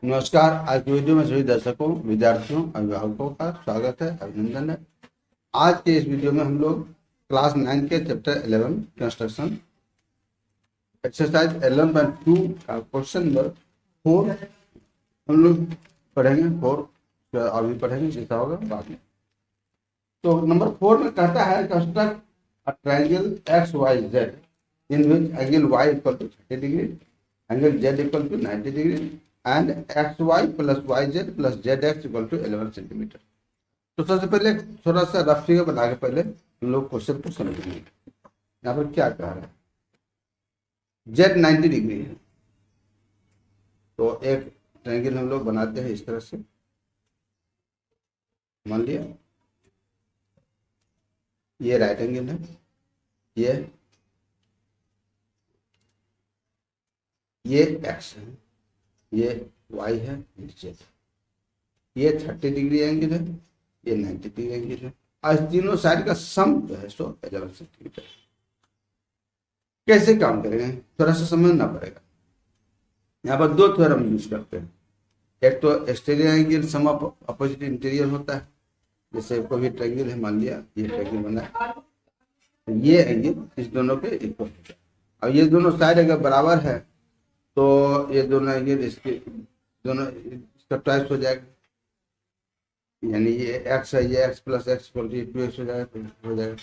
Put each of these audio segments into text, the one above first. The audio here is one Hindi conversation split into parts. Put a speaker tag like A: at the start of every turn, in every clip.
A: नमस्कार। आज की वीडियो में सभी दर्शकों, विद्यार्थियों, अभिभावकों का स्वागत है, अभिनंदन है। आज के इस वीडियो में हम लोग क्लास 9 के चैप्टर 11 कंस्ट्रक्शन एक्सरसाइज 11.2 का क्वेश्चन नंबर 4 हम लोग पढ़ेंगे। 4 अभी पढ़ेंगे, जैसा होगा बाद में। तो नंबर 4 में कहता है construct a triangle X Y Z in which angle y equal to 30 degree, angle z equal to 90 degree and X Y plus Y Z plus Z X equal to 11 centimetre. तो सबसे पहले थोड़ा सा रफ फिगर बना के पहले हम लोग क्वेश्चन को समझेंगे। यहाँ पर क्या कह रहा है, जेड 90 डिग्री है, तो एक ट्रायंगल हम लोग बनाते हैं इस तरह से। मान लिया ये राइट एंगल है, ये एक्स है, ये वाई है, ये जेड। ये 30 डिग्री एंगल है, ये 90 डिग्री एंगल है। आज तीनों साइड का सम जो है सो 11 सेंटीमीटर। कैसे काम करेंगे थोड़ा सा समझना पड़ेगा। यहाँ पर दो थ्योरम यूज करते हैं। एक तो exterior angle sum of opposite interior होता है। जैसे कोई भी ट्रायंगल है, मान लिया ये ट्रायंगल बना है, तो ये एंगल इस दोनों के इक्वल होता है। अब ये दोनों साइड अगर बराबर है तो ये दोनों एंगल इसके दोनों इसका ट्वाइस हो जाएगा, यानी ये एक्स है, ये X plus X equal to 2x हो जाएगा, हो जाएगा।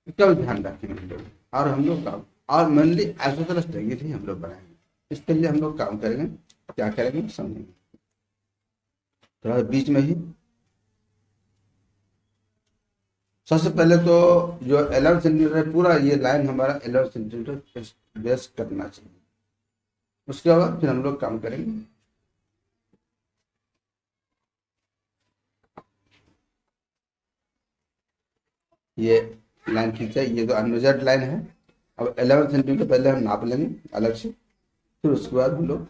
A: इसका भी ध्यान रखेंगे हम लोग। और हम लोग काम और मेनली आइसोसेलेस ट्रायंगल ही हम लोग बनाएंगे। इसके लिए हम लोग काम करेंगे, क्या करेंगे समझेंगे। थोड़ा बीच में ही सबसे पहले तो जो 11 सेंटीमीटर है, पूरा ये लाइन हमारा 11 सेंटीमीटर बेस करना चाहिए। उसके बाद फिर हम लोग काम करेंगे। ये लाइन खींचा, ये तो अनमेजर्ड लाइन है। अब 11 सेंटीमीटर पहले हम नाप लेंगे अलग से, फिर उसके बाद हम लोग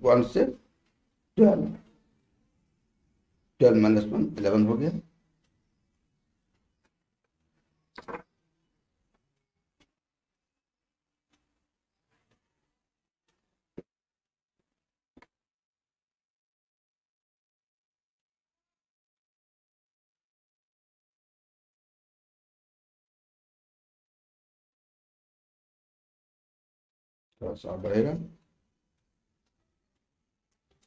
A: 1 से 12, 12 माइनस 1 11 हो गया। थोड़ा सा बढ़ेगा।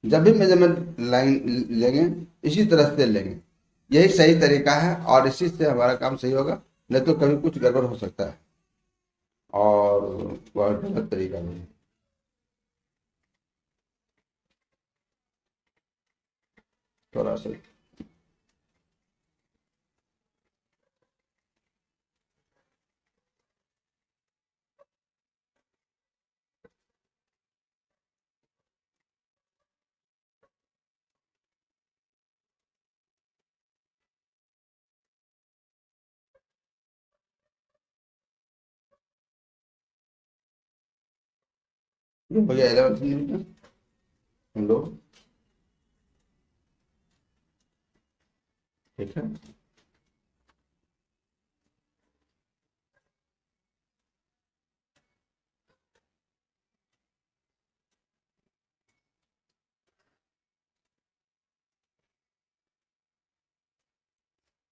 A: जब भी मेजरमेंट लाइन लेंगे इसी तरह से लेंगे, यही सही तरीका है और इसी से हमारा काम सही होगा। नहीं तो कभी कुछ गड़बड़ हो सकता है और वह गलत तरीका नहीं है। थोड़ा सा ये हो गया 11 सेंटीमीटर। हम लोग ठीक है,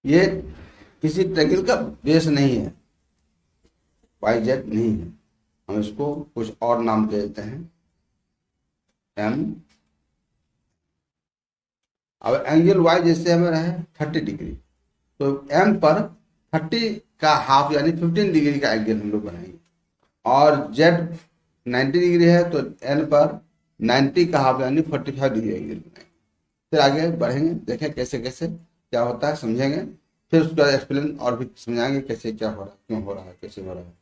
A: ये किसी ट्रायंगल का बेस नहीं है, वाई जेड नहीं है। हम इसको कुछ और नाम दे देते हैं, एम। अब एंगल वाई जैसे हमारा है 30 डिग्री, तो एम पर 30 का हाफ यानी 15 डिग्री का एंगल हम लोग बनाएंगे। और जेड 90 डिग्री है तो एन पर 90 का हाफ यानी 45 डिग्री एंगल बनाएंगे। फिर आगे बढ़ेंगे, देखें कैसे कैसे क्या होता है, समझेंगे। फिर उसका एक्सप्लेन और भी समझाएंगे कैसे क्या हो रहा है, क्यों हो रहा है, कैसे हो रहा है।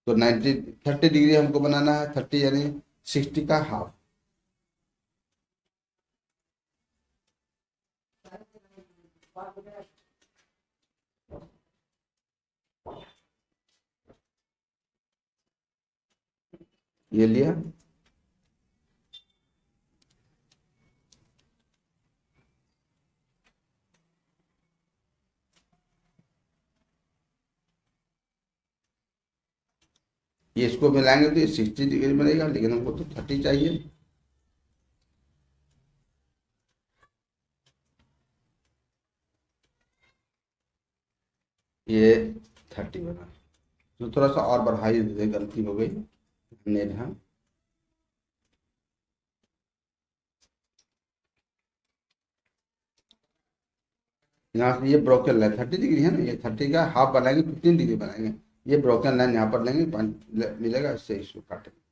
A: तो 90 30 डिग्री हमको बनाना है, 30 यानी 60 का हाफ। ये लिया। ये इसको मिलाएंगे तो ये 60 डिग्री बनेगा, लेकिन हमको तो 30 चाहिए। ये 30 बना, तो थोड़ा सा और बढ़ा ही दे, गलती हो गई हमने यहाँ। यहाँ से ये ब्रोकन लाइन 30 डिग्री है ना, ये 30 का हाफ बनाएंगे, 15 डिग्री बनाएंगे। ये ब्रोकन लाइन यहाँ पर लेंगे, पॉइंट मिलेगा, इससे इसको काटेंगे।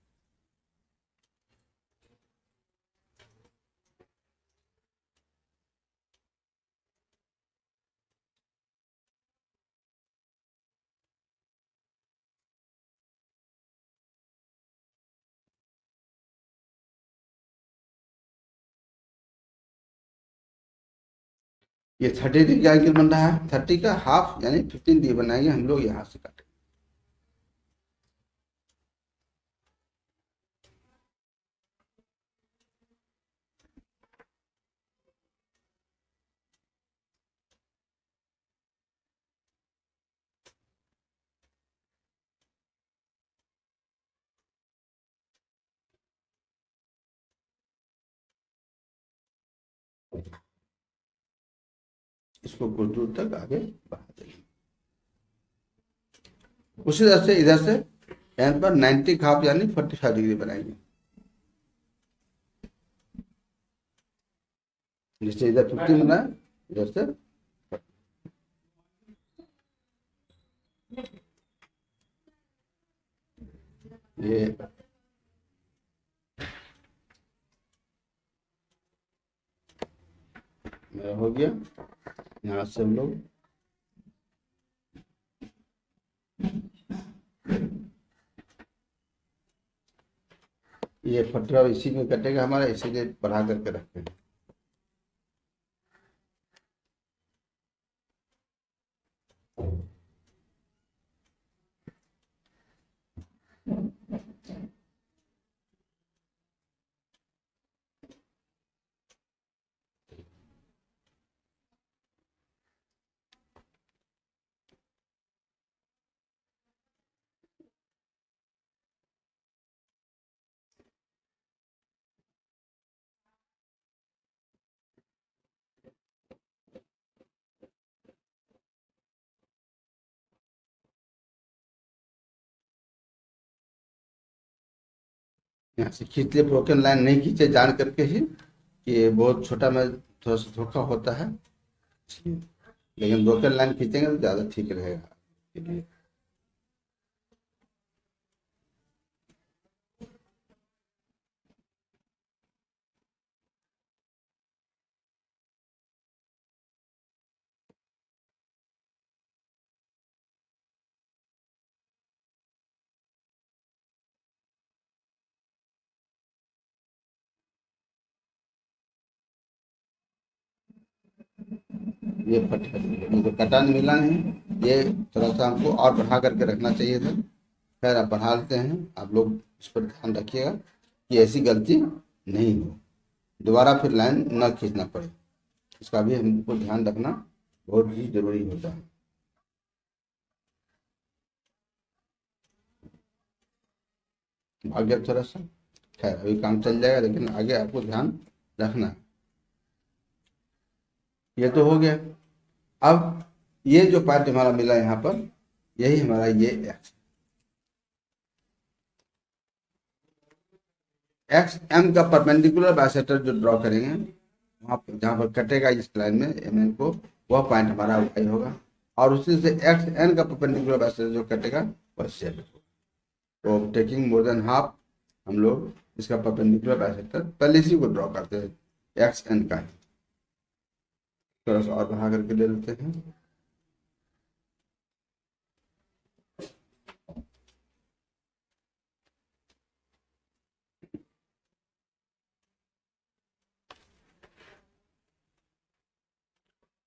A: ये 30 डिग्री एंगल बन रहा है, 30 का हाफ यानी 15 डिग्री बनाएंगे हम लोग, यहाँ से काटेंगे। इसको कुछ दूर तक आगे बढ़ा देंगे। उसी तरह से इधर से यहाँ पर 90 का हाफ यानी 45 डिग्री बनाएंगे। जिससे इधर 15 बना है, इधर से ये मेरा हो गया। यहाँ से हम लोग ये 15 इसी में कटेगा हमारा, इसीलिए बढ़ा करके रखते हैं। यहाँ से खींच लिए, ब्रोकन लाइन नहीं खींचे जान करके ही कि ये बहुत छोटा में थोड़ा सा धोखा होता है, लेकिन ब्रोकन लाइन खींचेंगे तो ज़्यादा ठीक रहेगा। ये फट मुझे कटा नहीं मिला नहीं, ये थोड़ा सा हमको और बढ़ा करके रखना चाहिए था। खैर आप बढ़ा लेते हैं, आप लोग इस पर ध्यान रखिएगा कि ऐसी गलती नहीं हो, दोबारा फिर लाइन न खींचना पड़े। इसका भी हमको ध्यान रखना बहुत ही जरूरी होता है। आगे थोड़ा सा, खैर अभी काम चल जाएगा, लेकिन आगे आपको ध्यान रखना है। ये तो हो गया। अब ये जो पार्ट हमारा मिला यहाँ पर, यही हमारा ये एक्स एम का परपेंडिकुलर बाइसेक्टर जो ड्रॉ करेंगे, वहाँ पर जहाँ पर कटेगा इस लाइन में एम एन को, वह पॉइंट हमारा वाई होगा, और उसी से एक्स एन का परपेंडिकुलर बाइसेक्टर जो कटेगा वह जेड होगा। तो टेकिंग मोर देन हाफ, हम लोग इसका परपेंडिकुलर बाइसेक्टर पहले इसी को ड्रॉ करते हैं, एक्स एन का। थोड़ा सा और बढ़ा करके ले लेते हैं।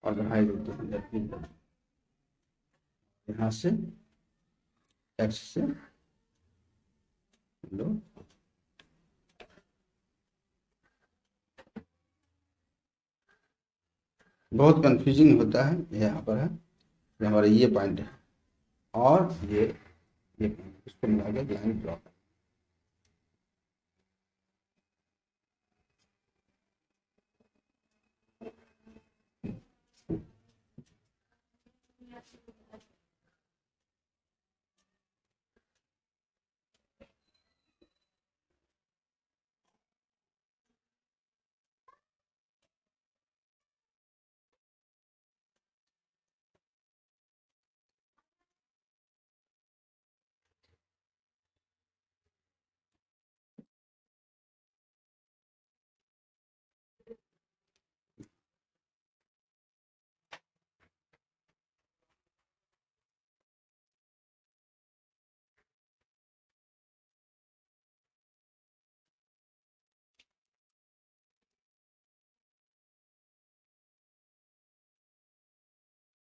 A: और बढ़ाई देते हैं यहाँ से, एक्स से लो। बहुत कंफ्यूजिंग होता है, ये यहाँ पर है, ये हमारा ये पॉइंट है और ये पॉइंट। इसको मिला के लाइन ड्रॉ करें।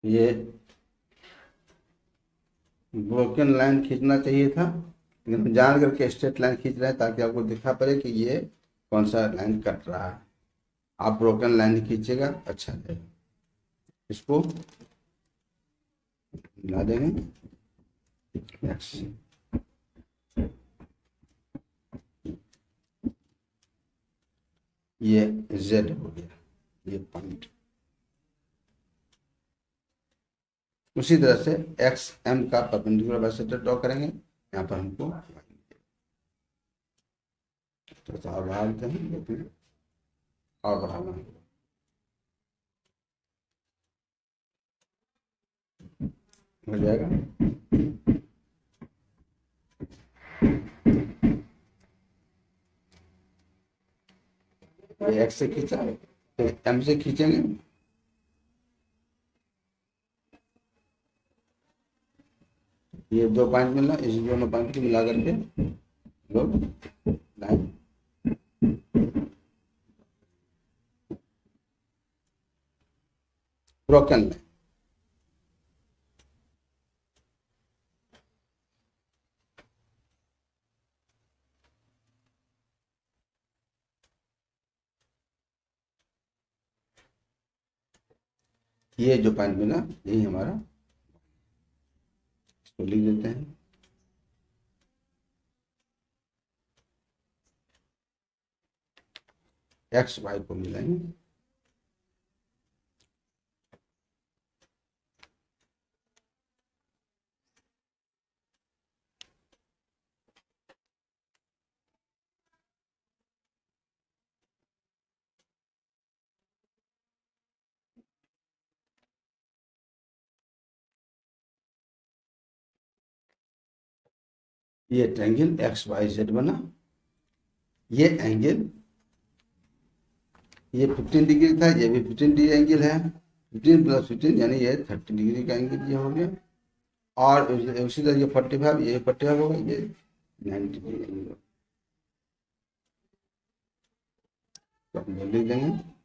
A: ये ब्रोकन लाइन खींचना चाहिए था, लेकिन हम जान करके स्ट्रेट लाइन खींच रहे हैं ताकि आपको दिखा पड़े कि ये कौन सा लाइन कट रहा है। आप ब्रोकन लाइन खींचेगा अच्छा रहेगा। इसको मिला देंगे X। ये Z हो गया, ये पॉइंट। उसी तरह से एक्स एम का परपेंडिकुलर बाइसेक्टर ड्रॉ करेंगे। यहाँ पर हमको तो और बढ़ा देते हैं, लेकिन और बढ़ाना है, हो जाएगा। ये एक्स से खींचा, तो एम से खींचेंगे। ये दो पॉइंट मिलना, इस दोनों पॉइंट को मिला करके लोग लाइन ब्रोकन लाइन। ये जो पॉइंट मिला यही हमारा, इसको लिख देते हैं। एक्स वाई को मिलाएंगे, ये ट्रायंगल एक्स वाई जेड बना। ये एंगल ये 15 डिग्री था, ये भी 15 डिग्री एंगल है। 15 + 15 यानी ये 30 डिग्री का एंगल ये हो गया। और उसी तरह ये 45, ये 45 होगा, ये 90 डिग्री एंगल। तो हम लिख देंगे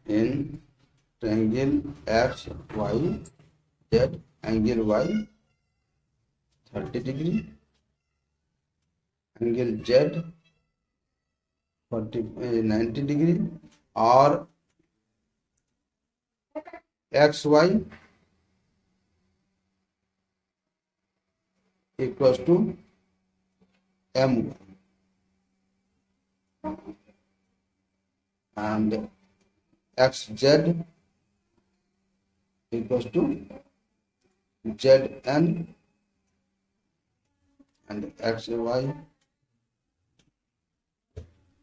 A: in triangle X Y Z angle Y 30 degree, angle Z 90 degree, और X Y equals to M and xz equals to zn and xy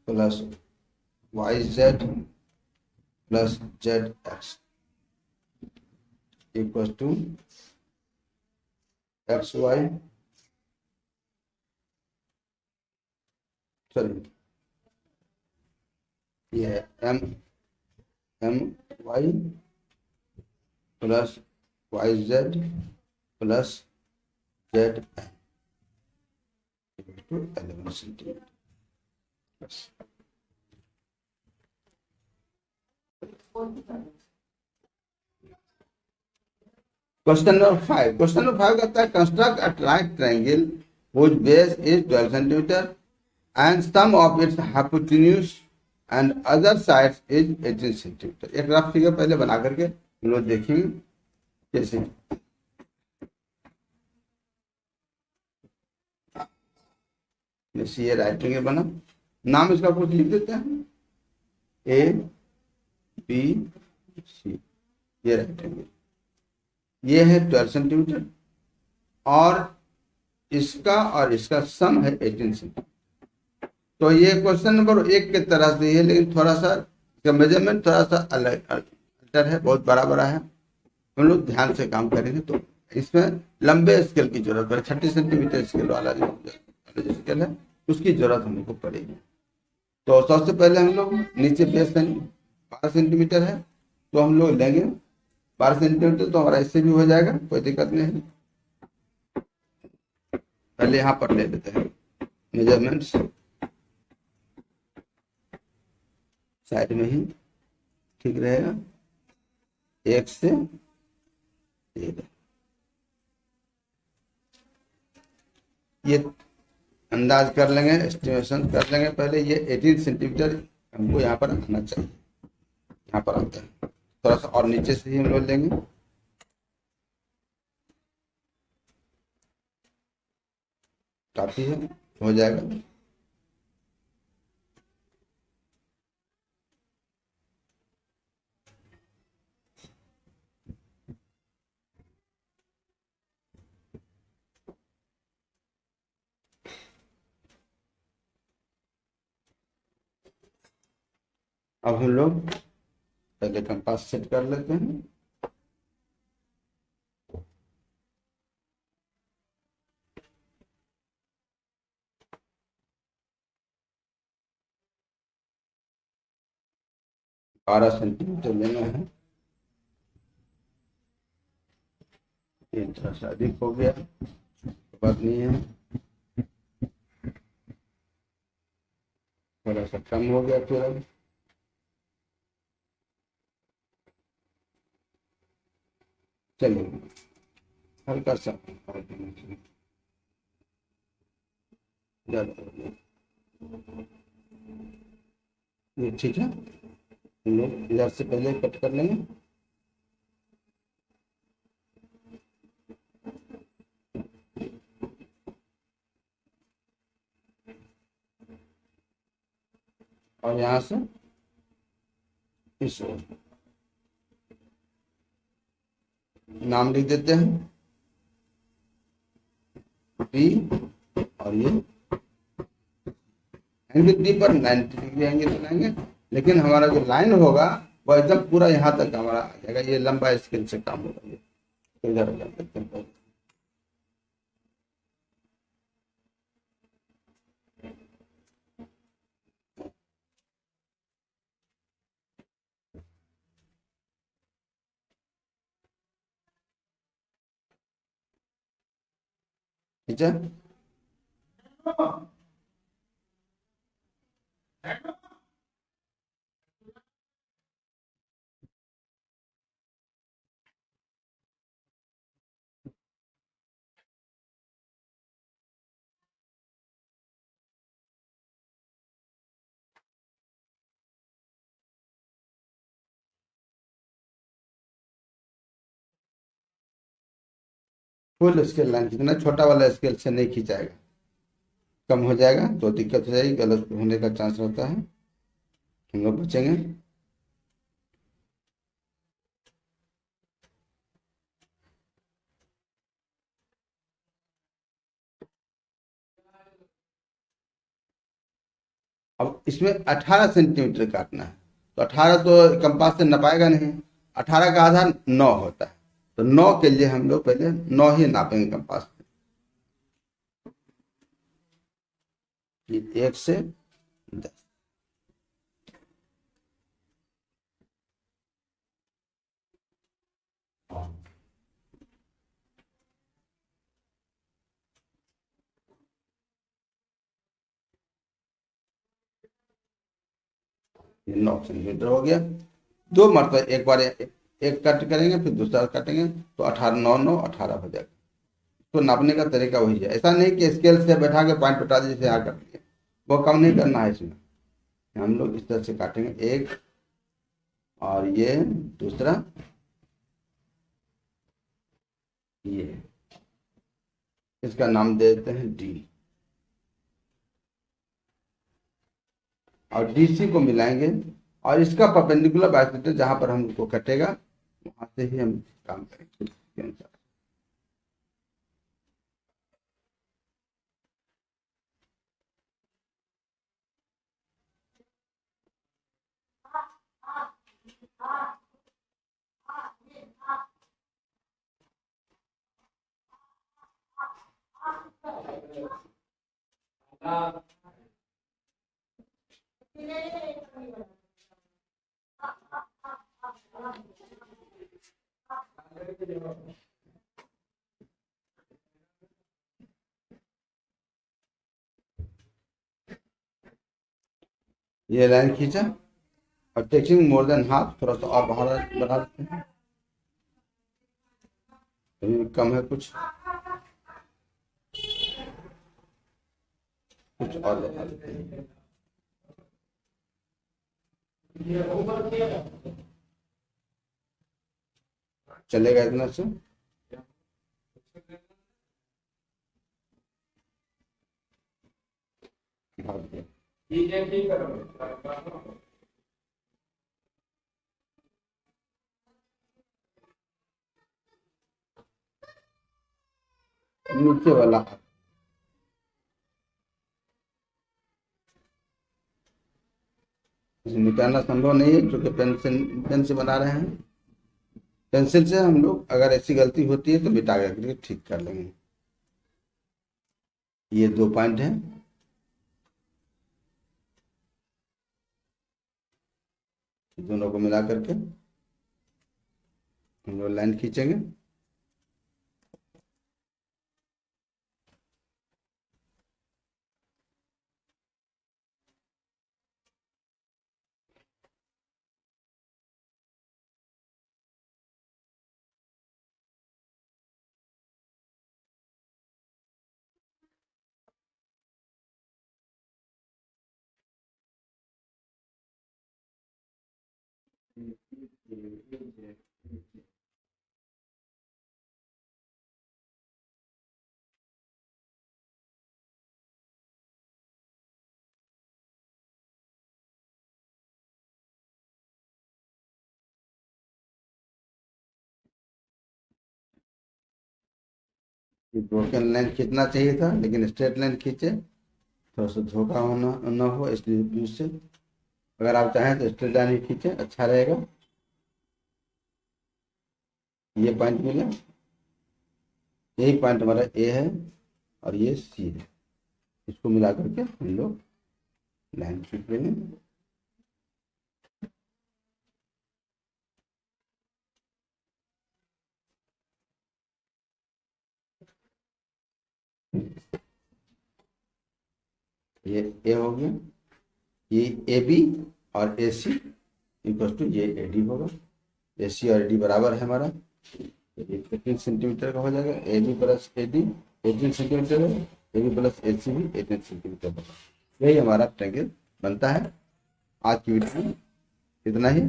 A: plus yz plus zx equals to xy, sorry, ये m y plus yz plus zn equal to 11 centimeter. बस क्वेश्चन नंबर 5। क्वेश्चन नंबर 5 कहता है construct a right triangle whose base is 12 centimeter and sum of its hypotenuse and other side is 18 centimetre. एक रफ फिगर पहले बना करके हम लोग देखेंगे कैसे। जैसे ये राइट एंगल बना, नाम इसका कुछ लिख देते हैं, ए बी सी, ये राइट एंगल, ये है 12 सेंटीमीटर और इसका सम है 18 सेंटीमीटर। तो ये क्वेश्चन नंबर 1 के तरह से है, लेकिन थोड़ा सा इसका मेजरमेंट थोड़ा सा अलग अल्टर है, बहुत बड़ा बड़ा है। हम लोग ध्यान से काम करेंगे तो इसमें लंबे स्केल की जरूरत पड़े, 30 सेंटीमीटर स्केल वाला जो स्केल है उसकी जरूरत हम लोग को पड़ेगी। तो सबसे पहले हम लोग नीचे बेस 12 सेंटीमीटर है, तो हम लोग लेंगे 12 सेंटीमीटर, तो हमारा इससे भी हो जाएगा, कोई दिक्कत नहीं है। पहले यहाँ पर ले लेते हैं मेजरमेंट्स, साइड में ही ठीक रहेगा, 1 से 1 ये अंदाज कर लेंगे, एस्टिमेशन कर लेंगे। पहले ये 18 सेंटीमीटर हमको यहाँ पर आना चाहिए, यहाँ पर आता है थोड़ा सा, और नीचे से ही हम लोग लेंगे, काफी है, हो जाएगा। अब हम लोग पहले कंपास सेट कर लेते हैं। बारह सेंटीमीटर लेना है, ये थोड़ा सा अधिक हो गया, बात नहीं है, थोड़ा सा कम हो गया फिर अब चलिए हल्का सा ये ठीक है। हम लोग इधर से पहले कट कर लेंगे, और यहाँ से इस नाम लिख देते हैं बी, और ये एंगल बी पर 90 डिग्री एंगल बनाएंगे, लेकिन हमारा जो लाइन होगा वो एकदम पूरा यहाँ तक हमारा आ जाएगा, ये लंबा स्केल से काम होगा। ये इधर कर देते हैं, ठीक है। फुल स्केल लाइन खींचना, छोटा वाला स्केल से नहीं खींचाएगा, कम हो जाएगा तो दिक्कत हो जाएगी, गलत होने का चांस रहता है, हम लोग बचेंगे। अब इसमें 18 सेंटीमीटर काटना है, तो 18 तो कंपास से नपाएगा नहीं, 18 का आधा 9 होता है, तो 9 के लिए हम लोग पहले 9 ही नापेंगे कंपास में, 1 से 10। ये 9 सेंटीमीटर हो गया। दो मरतबा एक बार एक कट करेंगे, फिर दूसरा काटेंगे, तो 18 9 9 18 हो जाएगा। तो नापने का तरीका वही है, ऐसा नहीं कि स्केल से बैठा के पॉइंट उठा दीजिए यहाँ कर दिए, वो कम नहीं करना है इसमें, हम लोग इस तरह से काटेंगे, एक, और ये दूसरा, ये, इसका नाम दे देते हैं डी, और डीसी को मिलाएंगे और इसका परपेंडिकुलर बाइसेक्टर जहां पर हमको कटेगा वहां से ही हम काम करेंगे इसके अनुसार। ये लाइन खींचा और टेकिंग मोर देन हाफ, थोड़ा सा और बाहर बढ़ा देते हैं, अभी कम है, कुछ और बढ़ा देते हैं। चलेगा इतना से? नीचे वाला मिटाना संभव नहीं है क्योंकि पेन से बना रहे हैं। पेंसिल से हम लोग अगर ऐसी गलती होती है तो मिटा करके ठीक कर लेंगे। ये 2 पॉइंट है, दोनों को मिला करके हम लोग लाइन खींचेंगे। ब्रोकन लाइन खींचना चाहिए था लेकिन स्ट्रेट लाइन खींचे, थोड़ा सा धोखा होना न हो इसलिए बीच से। अगर आप चाहें तो स्ट्रेट लाइन ही खींचे, अच्छा रहेगा। ये पॉइंट मिले, यही पॉइंट हमारा ए है और ये सी है, इसको मिला करके हम लोग लाइन खींच लेंगे। ये ए हो गया, ये ए बी और ए सी इक्वल टू ये ए डी होगा। ए सी और ए डी बराबर है हमारा, 18 सेंटीमीटर का हो जाएगा। A B plus A D 18 centimetre है, ए बी प्लस ए सी भी 18 सेंटीमीटर होगा। यही हमारा ट्रायंगल बनता है। आज की वीडियो में इतना ही।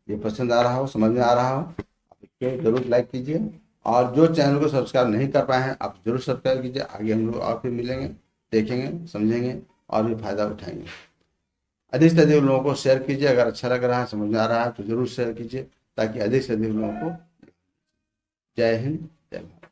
A: ये पसंद आ रहा हो, समझ में आ रहा हो, आप इसको जरूर लाइक कीजिए, और जो चैनल को सब्सक्राइब नहीं कर पाए हैं आप जरूर सब्सक्राइब कीजिए। आगे हम लोग और फिर मिलेंगे, देखेंगे, समझेंगे और भी फायदा उठाएंगे। अधिक से अधिक लोगों को शेयर कीजिए, अगर अच्छा लग रहा है, समझ में आ रहा है तो जरूर शेयर कीजिए ताकि अधिक से अधिक लोगों को। जय हिंद, जय भारत।